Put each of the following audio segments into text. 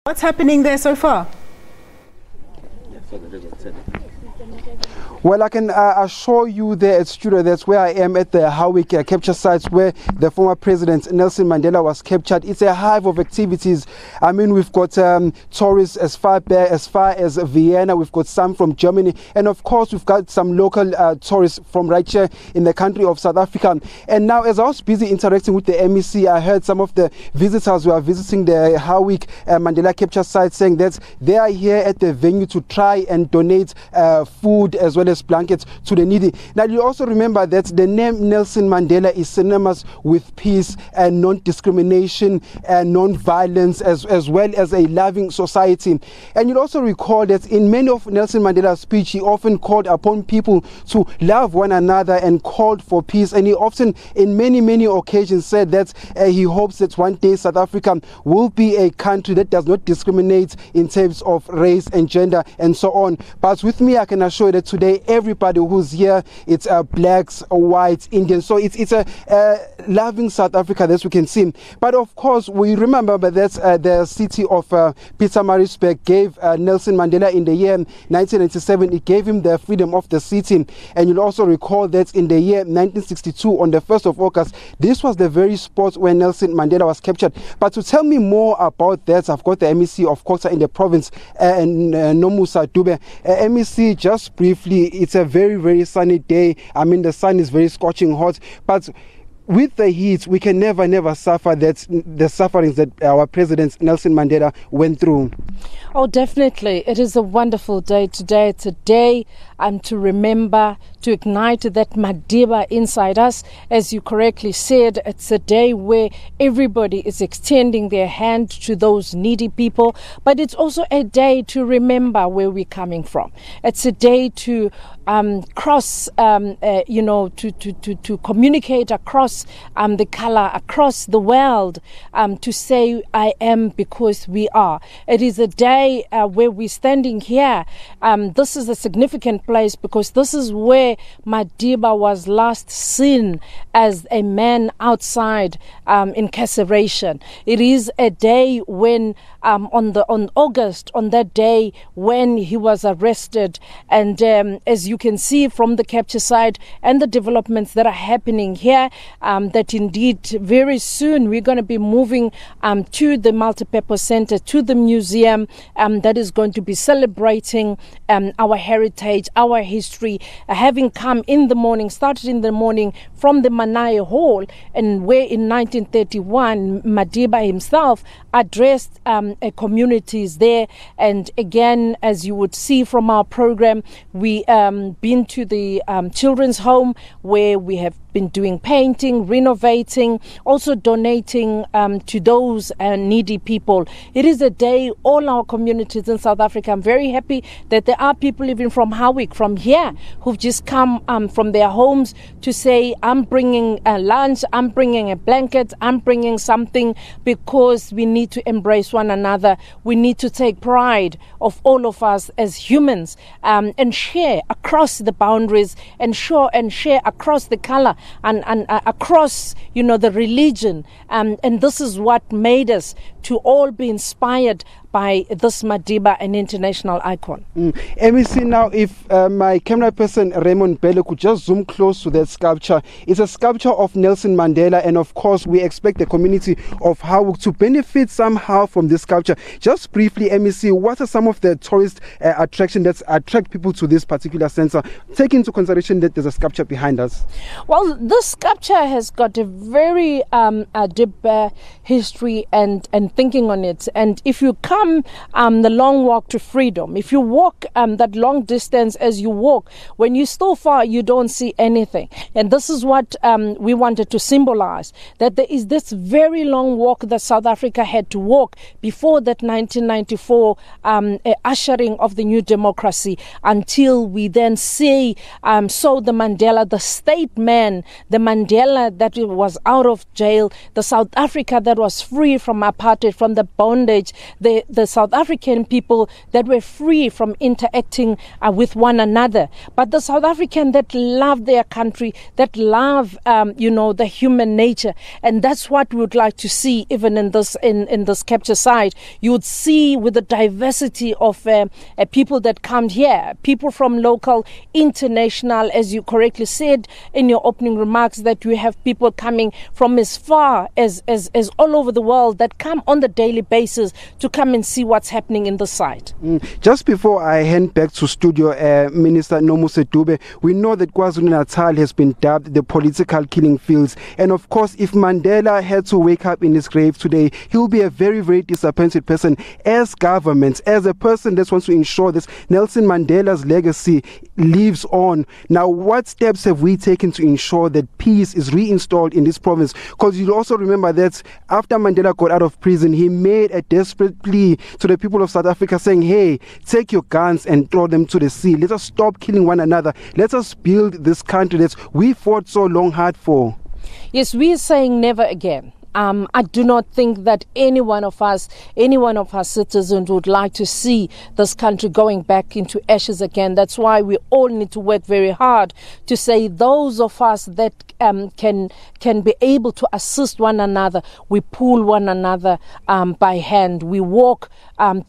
What's happening there so far? Well, I can assure you there at studio, that's where I am at the Howick capture sites where the former president Nelson Mandela was captured. It's a hive of activities. I mean, we've got tourists as far as Vienna, we've got some from Germany, and of course we've got some local tourists from right here in the country of South Africa. And now, as I was busy interacting with the MEC, I heard some of the visitors who are visiting the Howick Mandela capture site saying that they are here at the venue to try and donate food as well as blankets to the needy. Now, you also remember that the name Nelson Mandela is synonymous with peace and non-discrimination and non-violence, as well as a loving society. And you'll also recall that in many of Nelson Mandela's speech, he often called upon people to love one another and called for peace. And he often, in many occasions, said that he hopes that one day South Africa will be a country that does not discriminate in terms of race and gender and so on. But with me, I can assure you that today everybody who's here, it's blacks, whites, Indians. So it's a loving South Africa that we can see. But of course, we remember that the city of Pietermaritzburg gave Nelson Mandela in the year 1997, it gave him the freedom of the city. And you'll also recall that in the year 1962, on the 1st of August, this was the very spot where Nelson Mandela was captured. But to tell me more about that, I've got the MEC of Xhosa in the province, Nomusa Dube. MEC, just briefly, it's a very sunny day. I mean, the sun is very scorching hot, but with the heat, we can never suffer the sufferings that our president Nelson Mandela went through. Oh, definitely. It is a wonderful day today. It's a day to remember, to ignite that Madiba inside us. As you correctly said, it's a day where everybody is extending their hand to those needy people, but it's also a day to remember where we're coming from. It's a day to cross, to communicate across the color, across the world, to say, I am because we are. It is a day where we're standing here. This is a significant place because this is where Madiba was last seen as a man outside incarceration. It is a day when on that day when he was arrested, and as you can see from the capture site and the developments that are happening here, that indeed very soon we're going to be moving to the multipurpose center, to the museum that is going to be celebrating our heritage, our history, having come in the morning, started in the morning from the Manae Hall, and where in 1931 Madiba himself addressed communities there. And again, as you would see from our program, we been to the children's home where we have been doing painting, renovating, also donating to those needy people. It is a day all our communities in South Africa. I'm very happy that there are people even from Howick, from here, who've just come from their homes to say, I'm bringing a lunch, I'm bringing a blanket, I'm bringing something, because we need to embrace one another. We need to take pride of all of us as humans and share across the boundaries and share across the color and across, the religion. And this is what made us to all be inspired by this Madiba, an international icon. MEC, now if my camera person Raymond Bello could just zoom close to that sculpture. It's a sculpture of Nelson Mandela, and of course we expect the community of Howick to benefit somehow from this sculpture. Just briefly, MEC, what are some of the tourist attractions that attract people to this particular center, taking into consideration that there's a sculpture behind us? Well, this sculpture has got a very deep history and thinking on it. And if you come the long walk to freedom, if you walk that long distance, as you walk, when you still far, you don't see anything. And this is what we wanted to symbolize, that there is this very long walk that South Africa had to walk before that 1994 ushering of the new democracy, until we then saw the Mandela, the state man, the Mandela that was out of jail, the South Africa that was free from apartheid, from the bondage, the the South African people that were free from interacting with one another, but the South African that love their country, that love, the human nature. And that's what we would like to see even in this capture site. You would see with the diversity of people that come here, people from local, international, as you correctly said in your opening remarks, that you have people coming from as far as all over the world that come on the daily basis to come and see what's happening in the site. Just before I hand back to studio, Minister Nomusa Dube, we know that KwaZulu-Natal has been dubbed the political killing fields. And of course, if Mandela had to wake up in his grave today, he will be a very, very disappointed person as government, as a person that wants to ensure that Nelson Mandela's legacy lives on. Now, what steps have we taken to ensure that peace is reinstalled in this province? Because you'll also remember that after Mandela got out of prison, he made a desperate plea to the people of South Africa saying, hey, take your guns and throw them to the sea. Let us stop killing one another. Let us build this country that we fought so long hard for. Yes, we are saying never again. I do not think that any one of us citizens would like to see this country going back into ashes again. That's why we all need to work very hard to say those of us that can be able to assist one another, we pull one another by hand. We walk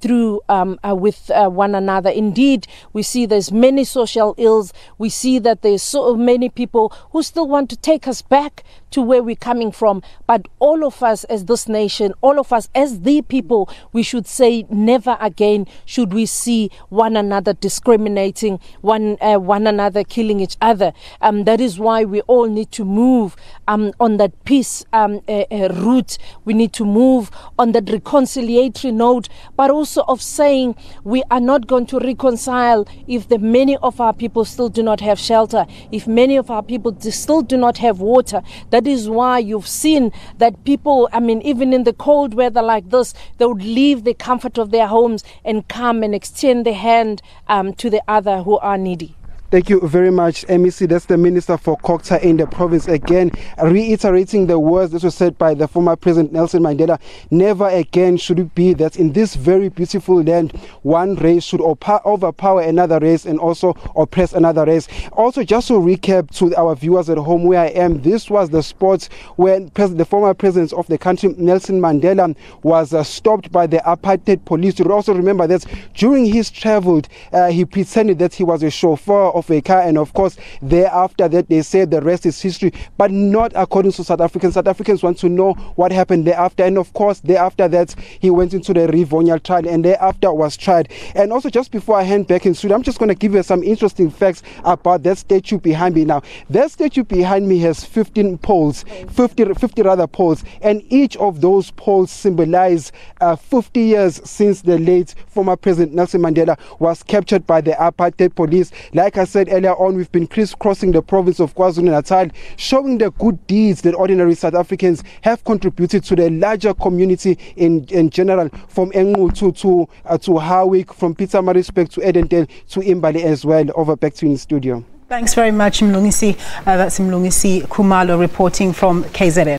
through with one another. Indeed, we see there's many social ills. We see that there's so many people who still want to take us back to where we're coming from. But all of us as this nation, all of us as the people, we should say never again should we see one another discriminating, one another killing each other. That is why we all need to move on that peace route. We need to move on that reconciliatory note, but also of saying we are not going to reconcile if the many of our people still do not have shelter, if many of our people still do not have water. That is why you've seen that people, even in the cold weather like this, they would leave the comfort of their homes and come and extend their hand to the other who are needy. Thank you very much, MEC. That's the Minister for Culture in the province. Again, reiterating the words that were said by the former President Nelson Mandela. Never again should it be that in this very beautiful land, one race should overpower another race and also oppress another race. Also, just to recap to our viewers at home where I am, this was the spot where the former president of the country, Nelson Mandela, was stopped by the apartheid police. You also remember that during his travels, he pretended that he was a chauffeur of a car, and of course thereafter that they said the rest is history, but not according to South Africans. South Africans want to know what happened thereafter, and of course thereafter that he went into the Rivonial trial and thereafter was tried. And also, just before I hand back in studio, I'm just going to give you some interesting facts about that statue behind me. Now, that statue behind me has 50 poles, and each of those poles symbolize 50 years since the late former President Nelson Mandela was captured by the apartheid police. Like I said earlier on, we've been crisscrossing the province of KwaZulu-Natal, showing the good deeds that ordinary South Africans have contributed to the larger community in general, from Engutu to Howick, from Pietermaritzburg to Edendale to Imbali as well. Over back to you in the studio. Thanks very much, Mlungisi. That's Mlungisi Khumalo reporting from KZN.